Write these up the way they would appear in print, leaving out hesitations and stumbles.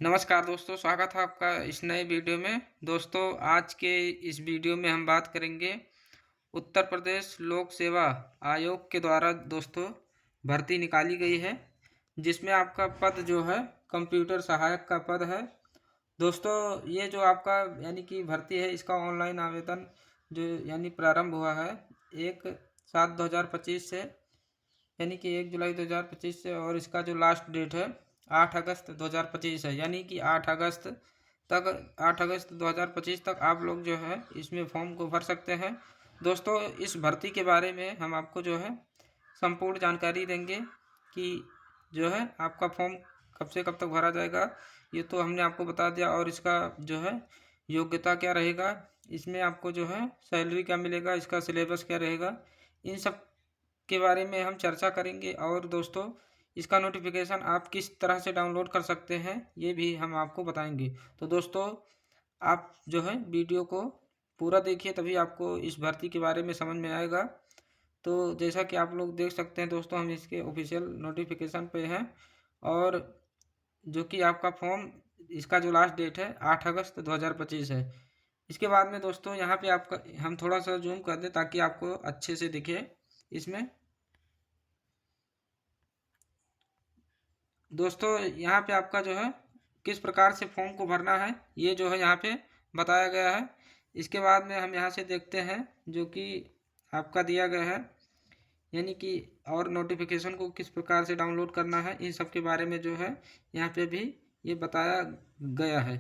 नमस्कार दोस्तों, स्वागत है आपका इस नए वीडियो में। दोस्तों, आज के इस वीडियो में हम बात करेंगे उत्तर प्रदेश लोक सेवा आयोग के द्वारा दोस्तों भर्ती निकाली गई है, जिसमें आपका पद जो है कंप्यूटर सहायक का पद है। दोस्तों, ये जो आपका यानी कि भर्ती है, इसका ऑनलाइन आवेदन जो प्रारंभ हुआ है 1/7/2025 से, यानी कि 1 जुलाई 2025 से, और इसका जो लास्ट डेट है 8 अगस्त 2025 है। यानी कि 8 अगस्त 2025 तक आप लोग जो है इसमें फॉर्म को भर सकते हैं। दोस्तों, इस भर्ती के बारे में हम आपको जो है संपूर्ण जानकारी देंगे कि जो है आपका फॉर्म कब से कब तक भरा जाएगा, ये तो हमने आपको बता दिया। और इसका जो है योग्यता क्या रहेगा, इसमें आपको जो है सैलरी क्या मिलेगा, इसका सिलेबस क्या रहेगा, इन सब के बारे में हम चर्चा करेंगे। और दोस्तों, इसका नोटिफिकेशन आप किस तरह से डाउनलोड कर सकते हैं, ये भी हम आपको बताएंगे। तो दोस्तों, आप जो है वीडियो को पूरा देखिए, तभी आपको इस भर्ती के बारे में समझ में आएगा। तो जैसा कि आप लोग देख सकते हैं दोस्तों, हम इसके ऑफिशियल नोटिफिकेशन पे हैं, और जो कि आपका फॉर्म, इसका जो लास्ट डेट है 8 अगस्त 2025 है। इसके बाद में दोस्तों, यहाँ पे आपका हम थोड़ा सा जूम कर दें ताकि आपको अच्छे से दिखे इसमें। दोस्तों, यहाँ पे आपका जो है किस प्रकार से फॉर्म को भरना है, ये जो है यहाँ पे बताया गया है। इसके बाद में हम यहाँ से देखते हैं जो कि आपका दिया गया है, यानी कि और नोटिफिकेशन को किस प्रकार से डाउनलोड करना है, इन सब के बारे में जो है यहाँ पे भी ये बताया गया है।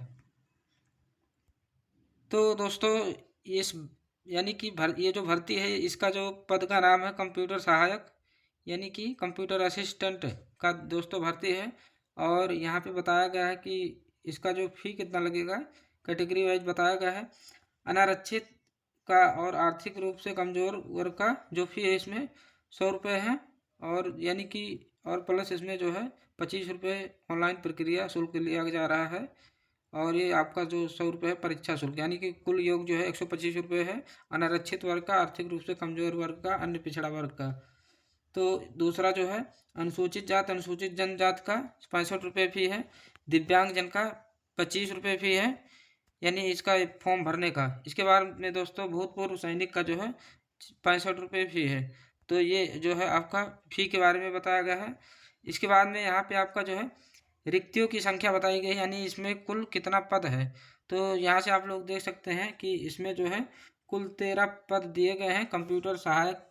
तो दोस्तों, इस यानी कि ये जो भर्ती है, इसका जो पद का नाम है कंप्यूटर सहायक, यानी कि कंप्यूटर असिस्टेंट का दोस्तों भर्ती है। और यहाँ पे बताया गया है कि इसका जो फी कितना लगेगा, कैटेगरी वाइज बताया गया है। अनारक्षित का और आर्थिक रूप से कमजोर वर्ग का जो फी है इसमें 100 रुपये है, और यानी कि और प्लस इसमें जो है 25 रुपये ऑनलाइन प्रक्रिया शुल्क लिया जा रहा है। और ये आपका जो 100 रुपये है परीक्षा शुल्क, यानी कि कुल योग जो है 125 रुपये है अनारक्षित वर्ग का, आर्थिक रूप से कमजोर वर्ग का, अन्य पिछड़ा वर्ग का। तो दूसरा जो है अनुसूचित जात अनुसूचित जनजात का 65 रुपये फी है। दिव्यांग जन का 25 रुपये फी है, यानी इसका फॉर्म भरने का। इसके बाद में दोस्तों भूतपूर्व सैनिक का जो है 65 रुपये फी है। तो ये जो है आपका फी के बारे में बताया गया है। इसके बाद में यहाँ पे आपका जो है रिक्तियों की संख्या बताई गई है, यानी इसमें कुल कितना पद है। तो यहाँ से आप लोग देख सकते हैं कि इसमें जो है कुल 13 पद दिए गए हैं। कंप्यूटर सहायक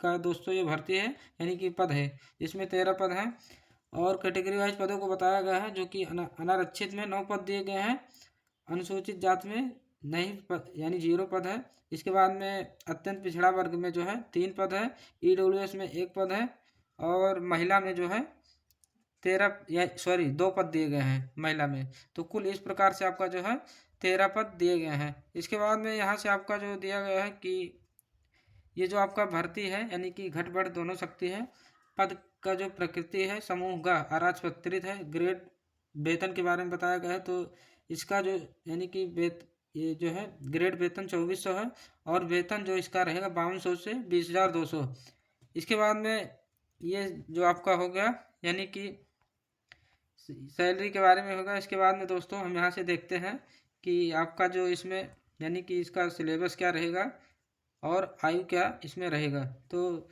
का दोस्तों ये भर्ती है, यानी कि पद है, इसमें 13 पद हैं। और कैटेगरी वाइज पदों को बताया गया है, जो कि अनारक्षित में 9 पद दिए गए हैं, अनुसूचित जात में नहीं पद यानी 0 पद है। इसके बाद में अत्यंत पिछड़ा वर्ग में जो है 3 पद है, ईडब्ल्यूएस में 1 पद है, और महिला में जो है 13 या सॉरी 2 पद दिए गए हैं महिला में। तो कुल इस प्रकार से आपका जो है 13 पद दिए गए हैं। इसके बाद में यहाँ से आपका जो दिया गया है कि ये जो आपका भर्ती है, यानी कि घट बढ़ दोनों सकती है। पद का जो प्रकृति है समूह ग अराजपत्रित है। ग्रेड वेतन के बारे में बताया गया है। तो इसका जो यानी कि ये जो है ग्रेड वेतन 2400 है, और वेतन जो इसका रहेगा 5200 से 20,200। इसके बाद में ये जो आपका हो गया, यानी कि सैलरी के बारे में होगा। इसके बाद में दोस्तों हम यहाँ से देखते हैं कि आपका जो इसमें यानी कि इसका सिलेबस क्या रहेगा और आयु क्या इसमें रहेगा। तो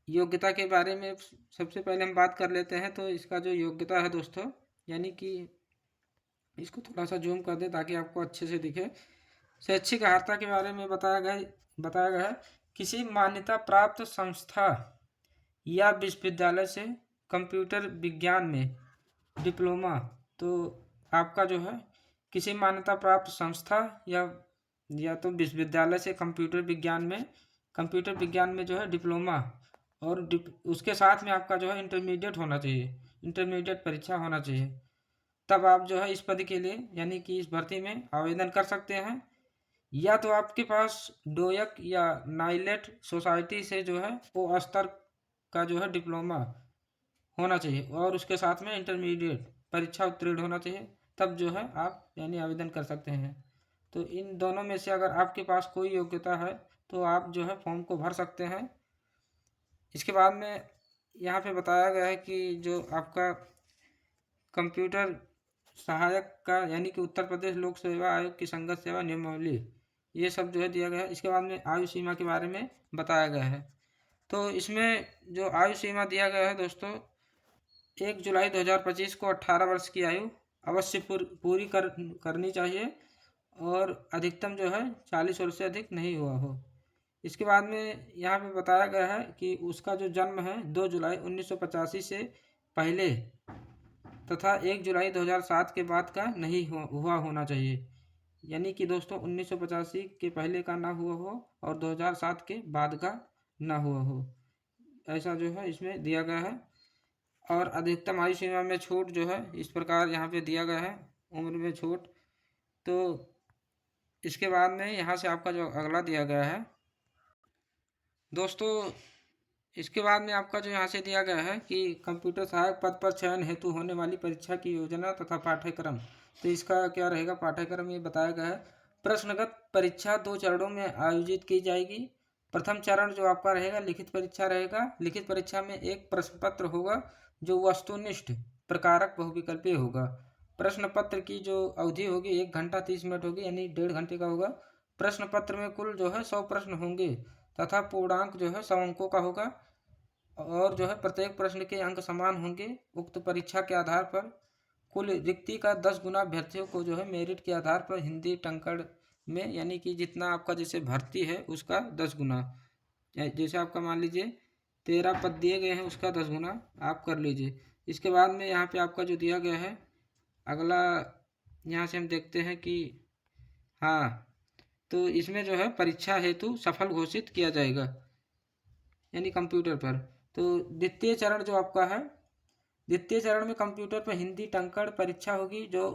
योग्यता के बारे में सबसे पहले हम बात कर लेते हैं। तो इसका जो योग्यता है दोस्तों, यानी कि इसको थोड़ा सा जूम कर दें ताकि आपको अच्छे से दिखे। शैक्षिक अर्हता के बारे में बताया गया है, किसी मान्यता प्राप्त संस्था या विश्वविद्यालय से कंप्यूटर विज्ञान में डिप्लोमा। तो आपका जो है किसी मान्यता प्राप्त संस्था या तो विश्वविद्यालय से कंप्यूटर विज्ञान में जो है डिप्लोमा, और उसके साथ में आपका जो है इंटरमीडिएट होना चाहिए, इंटरमीडिएट परीक्षा होना चाहिए। तब आप जो है इस पद के लिए यानी कि इस भर्ती में आवेदन कर सकते हैं। या तो आपके पास डोयक या नाइलेट सोसाइटी से जो है वो स्तर का जो है डिप्लोमा होना चाहिए, और उसके साथ में इंटरमीडिएट परीक्षा उत्तीर्ण होना चाहिए। तब जो है आप यानी आवेदन कर सकते हैं। तो इन दोनों में से अगर आपके पास कोई योग्यता है तो आप जो है फॉर्म को भर सकते हैं। इसके बाद में यहाँ पे बताया गया है कि जो आपका कंप्यूटर सहायक का यानी कि उत्तर प्रदेश लोक सेवा आयोग की संगत सेवा नियमावली, ये सब जो है दिया गया है। इसके बाद में आयु सीमा के बारे में बताया गया है। तो इसमें जो आयु सीमा दिया गया है दोस्तों, 1 जुलाई 2025 को 18 वर्ष की आयु अवश्य पूरी करनी चाहिए और अधिकतम जो है 40 वर्ष से अधिक नहीं हुआ हो। इसके बाद में यहाँ पे बताया गया है कि उसका जो जन्म है 2 जुलाई 1985 से पहले तथा 1 जुलाई 2007 के बाद का नहीं हुआ होना चाहिए। यानी कि दोस्तों 1985 के पहले का ना हुआ हो और 2007 के बाद का ना हुआ हो, ऐसा जो है इसमें दिया गया है। और अधिकतम आयु सीमा में छूट जो है इस प्रकार यहाँ पे दिया गया है, उम्र में छूट। तो इसके बाद में यहाँ से आपका जो अगला दिया गया है दोस्तों, इसके बाद में आपका जो यहाँ से दिया गया है कि कंप्यूटर सहायक पद पर चयन हेतु होने वाली परीक्षा की योजना तथा पाठ्यक्रम। तो इसका क्या रहेगा पाठ्यक्रम, ये बताया गया है। प्रश्नगत परीक्षा 2 चरणों में आयोजित की जाएगी। प्रथम चरण जो आपका रहेगा लिखित परीक्षा रहेगा। लिखित परीक्षा में एक प्रश्न पत्र होगा जो वस्तुनिष्ठ प्रकारक बहुविकल्पीय होगा। प्रश्न पत्र की जो अवधि होगी 1 घंटा 30 मिनट होगी, यानी 1.5 घंटे का होगा। प्रश्न पत्र में कुल जो है 100 प्रश्न होंगे तथा पूर्णांक जो है 100 अंकों का होगा और जो है प्रत्येक प्रश्न के अंक समान होंगे। उक्त परीक्षा के आधार पर कुल रिक्ति का 10 गुना अभ्यर्थियों को जो है मेरिट के आधार पर हिंदी टंकड़ में, यानी कि जितना आपका जैसे भर्ती है उसका 10 गुना, जैसे आपका मान लीजिए 13 पद दिए गए हैं उसका 10 गुना आप कर लीजिए। इसके बाद में यहाँ पे आपका जो दिया गया है अगला, यहाँ से हम देखते हैं कि हाँ, तो इसमें जो है परीक्षा हेतु सफल घोषित किया जाएगा यानी कंप्यूटर पर। तो द्वितीय चरण जो आपका है, द्वितीय चरण में कंप्यूटर पर हिंदी टंकण परीक्षा होगी जो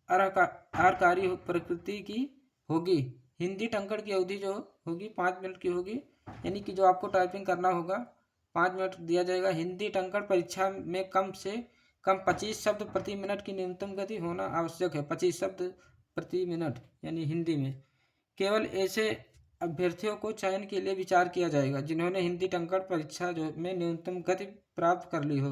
आरकारी प्रकृति की होगी। हिंदी टंकण की अवधि जो होगी 5 मिनट की होगी, यानी कि जो आपको टाइपिंग करना होगा 5 मिनट दिया जाएगा। हिंदी टंकण परीक्षा में कम से कम 25 शब्द प्रति मिनट की न्यूनतम गति होना आवश्यक है। 25 शब्द प्रति मिनट यानी हिंदी में। केवल ऐसे अभ्यर्थियों को चयन के लिए विचार किया जाएगा जिन्होंने हिंदी टंकण परीक्षा जो में न्यूनतम गति प्राप्त कर ली हो।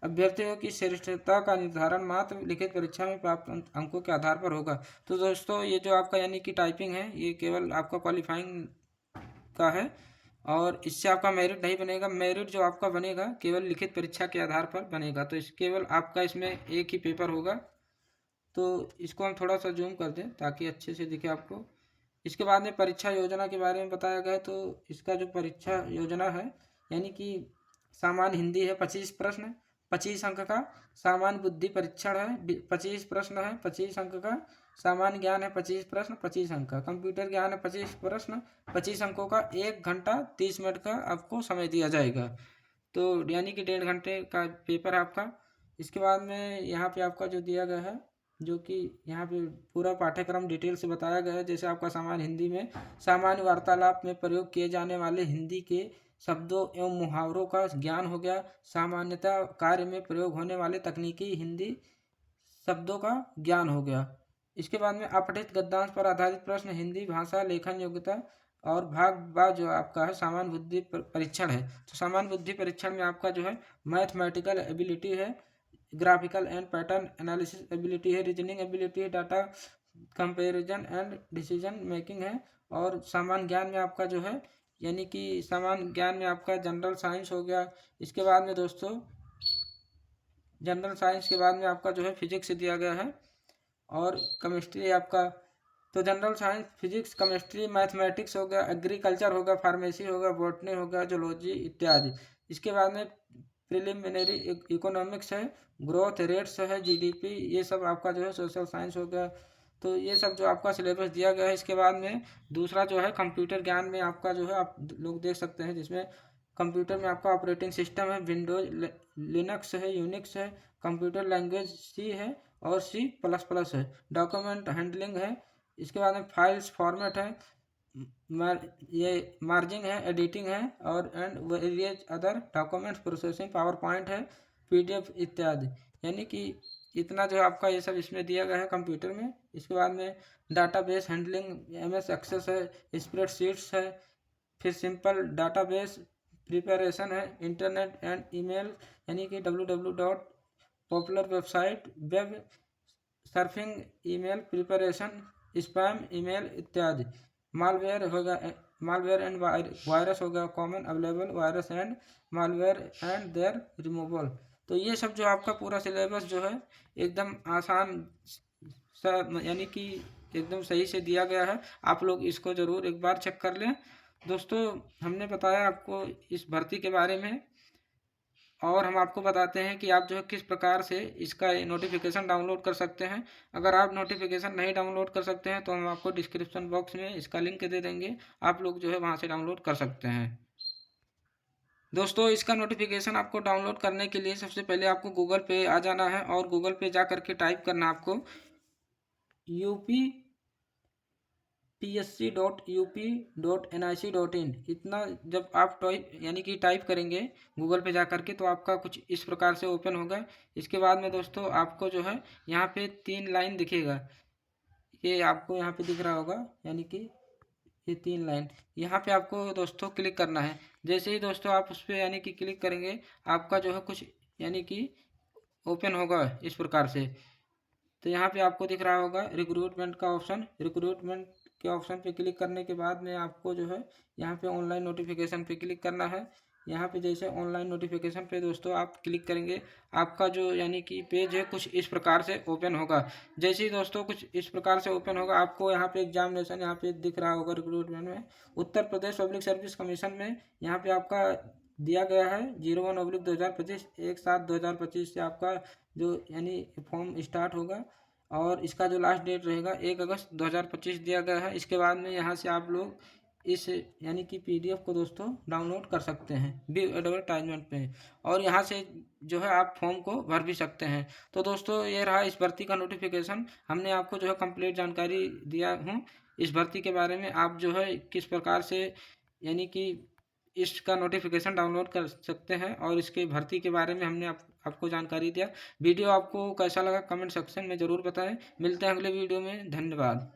अभ्यर्थियों की श्रेष्ठता का निर्धारण मात्र लिखित परीक्षा में प्राप्त अंकों के आधार पर होगा। तो दोस्तों ये जो आपका यानी कि टाइपिंग है ये केवल आपका क्वालिफाइंग का है और इससे आपका मेरिट नहीं बनेगा। मेरिट जो आपका बनेगा केवल लिखित परीक्षा के आधार पर बनेगा। तो इस केवल आपका इसमें एक ही पेपर होगा। तो इसको हम थोड़ा सा जूम कर दें ताकि अच्छे से दिखे आपको। इसके बाद में परीक्षा योजना के बारे में बताया गया है। तो इसका जो परीक्षा योजना है यानी कि सामान्य हिंदी है 25 प्रश्न 25 अंक का, सामान्य बुद्धि परीक्षण है 25 प्रश्न है 25 अंक का, सामान्य ज्ञान है 25 प्रश्न 25 अंक का, कंप्यूटर ज्ञान है 25 प्रश्न 25 अंकों का। 1 घंटा 30 मिनट का आपको समय दिया जाएगा। तो यानी कि 1.5 घंटे का पेपर है आपका। इसके बाद में यहाँ पे आपका जो दिया गया है जो कि यहाँ पे पूरा पाठ्यक्रम डिटेल से बताया गया है। जैसे आपका सामान्य हिंदी में सामान्य वार्तालाप में प्रयोग किए जाने वाले हिंदी के शब्दों एवं मुहावरों का ज्ञान हो गया। सामान्यतः कार्य में प्रयोग होने वाले तकनीकी हिंदी शब्दों का ज्ञान हो गया। इसके बाद में अपठित गद्यांश पर आधारित प्रश्न, हिंदी भाषा लेखन योग्यता और भाग बा जो आपका है सामान्य बुद्धि परीक्षण है। तो सामान्य बुद्धि परीक्षण में आपका जो है मैथमेटिकल एबिलिटी है, graphical and pattern analysis ability है, रीजनिंग एबिलिटी है, data comparison and decision making है। और सामान्य ज्ञान में आपका जो है यानी कि सामान्य ज्ञान में आपका जनरल साइंस हो गया। इसके बाद में दोस्तों जनरल साइंस के बाद में आपका जो है फिजिक्स दिया गया है और केमिस्ट्री आपका। तो general science physics chemistry mathematics हो गया, एग्रीकल्चर होगा, फार्मेसी होगा, बॉटनी होगा, जूलॉजी इत्यादि। इसके बाद में प्रिलिमिनरी इकोनॉमिक्स है, ग्रोथ रेट्स है, जीडीपी, ये सब आपका जो है सोशल साइंस हो गया। तो ये सब जो आपका सिलेबस दिया गया है। इसके बाद में दूसरा जो है कंप्यूटर ज्ञान में आपका जो है आप लोग देख सकते हैं जिसमें कंप्यूटर में आपका ऑपरेटिंग सिस्टम है विंडोज, लिनक्स है, यूनिक्स है, कंप्यूटर लैंग्वेज सी है और C++ है, डॉक्यूमेंट हैंडलिंग है। इसके बाद में फाइल्स फॉर्मेट है, ये मार्जिंग है, एडिटिंग है और and various other documents processing, power point है, PDF इत्यादि। यानी कि इतना जो आपका ये सब इसमें दिया गया है कंप्यूटर में। इसके बाद में डाटाबेस हैंडलिंग, MS एक्सेस है, स्प्रेडशीट्स है, फिर सिंपल डाटाबेस प्रिपरेशन है, इंटरनेट एंड ईमेल यानी कि www popular website, web surfing, email preparation, spam email इत्यादि। मालवेयर होगा, मालवेयर एंड वायरस हो गया common available virus and malware and their removal. तो ये सब जो आपका पूरा सिलेबस जो है एकदम आसान सा यानी कि एकदम सही से दिया गया है। आप लोग इसको ज़रूर एक बार चेक कर लें। दोस्तों हमने बताया आपको इस भर्ती के बारे में, और हम आपको बताते हैं कि आप जो है किस प्रकार से इसका नोटिफिकेशन डाउनलोड कर सकते हैं। अगर आप नोटिफिकेशन नहीं डाउनलोड कर सकते हैं तो हम आपको डिस्क्रिप्शन बॉक्स में इसका लिंक दे देंगे, आप लोग जो है वहाँ से डाउनलोड कर सकते हैं। दोस्तों इसका नोटिफिकेशन आपको डाउनलोड करने के लिए सबसे पहले आपको गूगल पे आ जाना है, और गूगल पे जा करके टाइप करना आपको upsc.up.nic.in। इतना जब आप यानी कि टाइप करेंगे गूगल पे जा करके तो आपका कुछ इस प्रकार से ओपन होगा। इसके बाद में दोस्तों आपको जो है यहाँ पे 3 लाइन दिखेगा, ये आपको यहाँ पे दिख रहा होगा, यानी कि ये 3 लाइन, यहाँ पे आपको दोस्तों क्लिक करना है। जैसे ही दोस्तों आप उस पर यानी कि क्लिक करेंगे आपका जो है कुछ यानी कि ओपन होगा इस प्रकार से। तो यहाँ पे आपको दिख रहा होगा रिक्रूटमेंट का ऑप्शन, रिक्रूटमेंट के ऑप्शन पे क्लिक करने के बाद में आपको जो है यहाँ पे ऑनलाइन नोटिफिकेशन पे क्लिक करना है। यहाँ पे जैसे ऑनलाइन नोटिफिकेशन पे दोस्तों आप क्लिक करेंगे आपका जो यानी कि पेज है कुछ इस प्रकार से ओपन होगा। जैसे ही दोस्तों कुछ इस प्रकार से ओपन होगा आपको यहाँ पे एग्जामिनेशन यहाँ पे दिख रहा होगा रिक्रूटमेंट में, Uttar Pradesh public service commission में यहाँ पे आपका दिया गया है 01/2025, 1/7/2025 से आपका जो यानी फॉर्म स्टार्ट होगा, और इसका जो लास्ट डेट रहेगा 1 अगस्त 2025 दिया गया है। इसके बाद में यहाँ से आप लोग इस यानी कि PDF को दोस्तों डाउनलोड कर सकते हैं व्यू एडवर्टाइजमेंट पे, और यहाँ से जो है आप फॉर्म को भर भी सकते हैं। तो दोस्तों ये रहा इस भर्ती का नोटिफिकेशन, हमने आपको जो है कंप्लीट जानकारी दिया हूँ इस भर्ती के बारे में। आप जो है किस प्रकार से यानी कि इसका नोटिफिकेशन डाउनलोड कर सकते हैं, और इसके भर्ती के बारे में हमने आपको जानकारी दिया। वीडियो आपको कैसा लगा कमेंट सेक्शन में ज़रूर बताएं। मिलते हैं अगले वीडियो में, धन्यवाद।